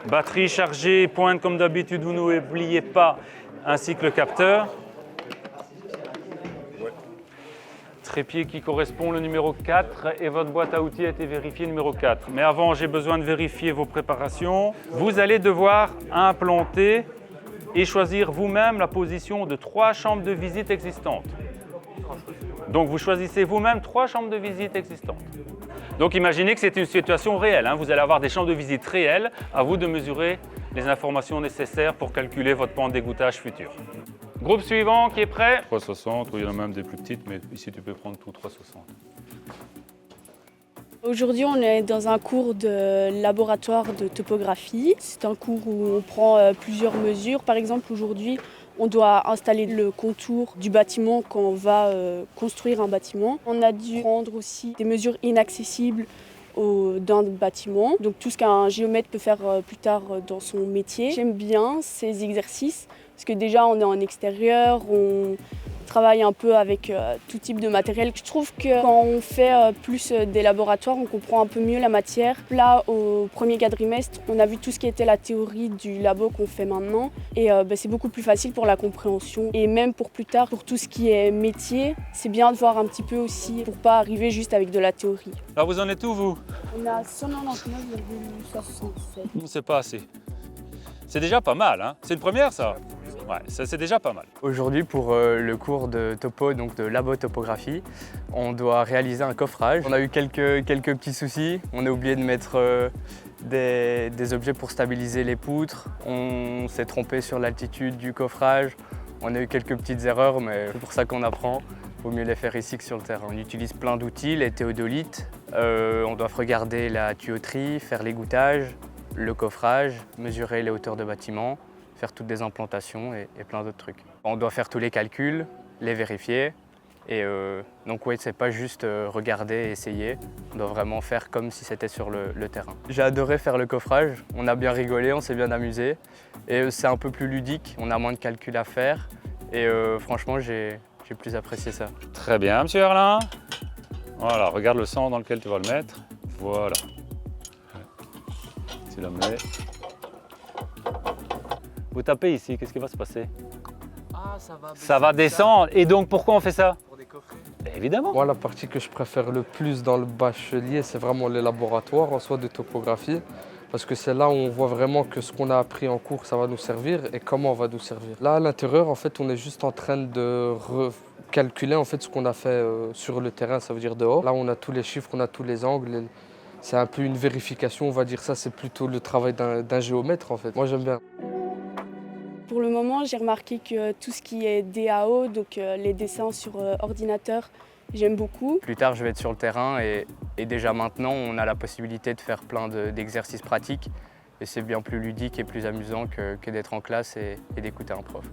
Batterie chargée, pointe comme d'habitude, vous n'oubliez pas, ainsi que le capteur. Trépied qui correspond au numéro 4 et votre boîte à outils a été vérifiée numéro 4. Mais avant, j'ai besoin de vérifier vos préparations. Vous allez devoir implanter et choisir vous-même la position de 3 chambres de visite existantes. Donc vous choisissez vous-même 3 chambres de visite existantes. Donc imaginez que c'est une situation réelle, hein. Vous allez avoir des chambres de visite réelles, à vous de mesurer les informations nécessaires pour calculer votre pente d'égouttage futur. Groupe suivant qui est prêt? 360, il y en a même des plus petites, mais ici tu peux prendre tout 360. Aujourd'hui, on est dans un cours de laboratoire de topographie. C'est un cours où on prend plusieurs mesures. Par exemple, aujourd'hui, on doit installer le contour du bâtiment quand on va construire un bâtiment. On a dû prendre aussi des mesures inaccessibles d'un bâtiment. Donc tout ce qu'un géomètre peut faire plus tard dans son métier. J'aime bien ces exercices parce que déjà on est en extérieur, on travaille un peu avec tout type de matériel. Je trouve que quand on fait plus des laboratoires, on comprend un peu mieux la matière. Là, au premier quadrimestre, on a vu tout ce qui était la théorie du labo qu'on fait maintenant. Et c'est beaucoup plus facile pour la compréhension. Et même pour plus tard, pour tout ce qui est métier, c'est bien de voir un petit peu aussi pour pas arriver juste avec de la théorie. Alors vous en êtes où vous? On a 199,67. C'est pas assez. C'est déjà pas mal, hein? C'est une première ça? Ouais, ça c'est déjà pas mal. Aujourd'hui, pour le cours de topo, donc de labotopographie, on doit réaliser un coffrage. On a eu quelques petits soucis. On a oublié de mettre des objets pour stabiliser les poutres. On s'est trompé sur l'altitude du coffrage. On a eu quelques petites erreurs, mais c'est pour ça qu'on apprend. Il vaut mieux les faire ici que sur le terrain. On utilise plein d'outils, les théodolites. On doit regarder la tuyauterie, faire l'égouttage, le coffrage, mesurer les hauteurs de bâtiments, faire toutes des implantations et plein d'autres trucs. On doit faire tous les calculs, les vérifier. Et donc oui, c'est pas juste regarder et essayer. On doit vraiment faire comme si c'était sur le terrain. J'ai adoré faire le coffrage. On a bien rigolé, on s'est bien amusé. Et c'est un peu plus ludique, on a moins de calculs à faire. Et franchement, j'ai plus apprécié ça. Très bien, monsieur Erlin. Voilà, regarde le sens dans lequel tu vas le mettre. Voilà. Tu la mets. Vous tapez ici, qu'est-ce qui va se passer? Ah, ça va descendre. Et donc, pourquoi on fait ça? Pour décoffrer. Évidemment. Moi, la partie que je préfère le plus dans le bachelier, c'est vraiment les laboratoires en soi de topographie. Parce que c'est là où on voit vraiment que ce qu'on a appris en cours, ça va nous servir et comment on va nous servir. Là, à l'intérieur, en fait, on est juste en train de recalculer en fait, ce qu'on a fait sur le terrain, ça veut dire dehors. Là, on a tous les chiffres, on a tous les angles. C'est un peu une vérification, on va dire ça, c'est plutôt le travail d'un géomètre, en fait. Moi, j'aime bien. Pour le moment, j'ai remarqué que tout ce qui est DAO, donc les dessins sur ordinateur, j'aime beaucoup. Plus tard, je vais être sur le terrain et déjà maintenant, on a la possibilité de faire plein d'exercices pratiques. Et c'est bien plus ludique et plus amusant que d'être en classe et d'écouter un prof.